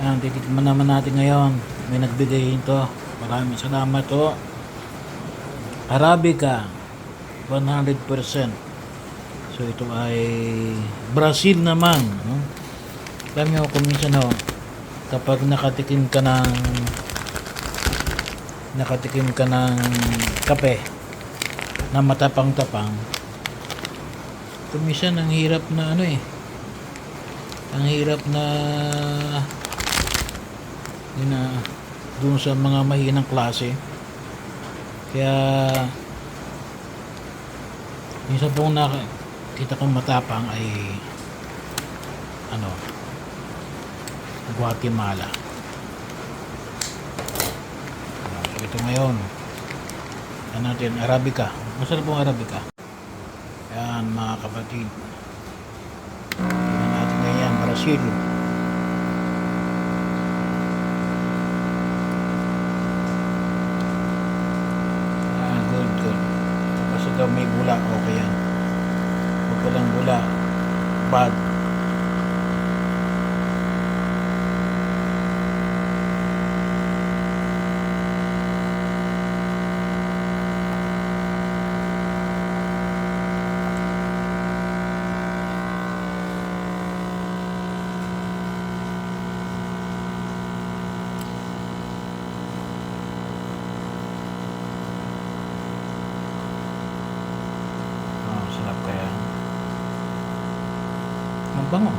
Ayan, titikman naman natin ngayon. May nagbigay ito. Maraming salamat to. Arabica 100%. So ito ay Brazil naman, no? Alam nyo kung minsan kapag nakatikim ka ng kape na matapang-tapang, kung minsan ang hirap na ang hirap na doon sa mga mahinang klase. Kaya minsan pong nakita kong matapang ay Guatemala. So ito ngayon natin Arabica. Masarap pong Arabica. Yan mga kapatid, tingnan natin ngayon Brazil. Good. Basta daw may bula, okay yan. Huwag walang bula, bad. Sarap kaya. Ang bango.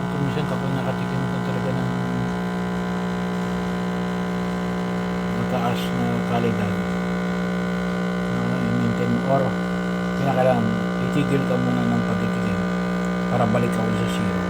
Kung minsan kapag nakatikim ka talaga ng mataas na kalidad, i-maintain mo, or kaya kailangan titigil ka muna ng pagtitigil para balik ka ulit sa zero.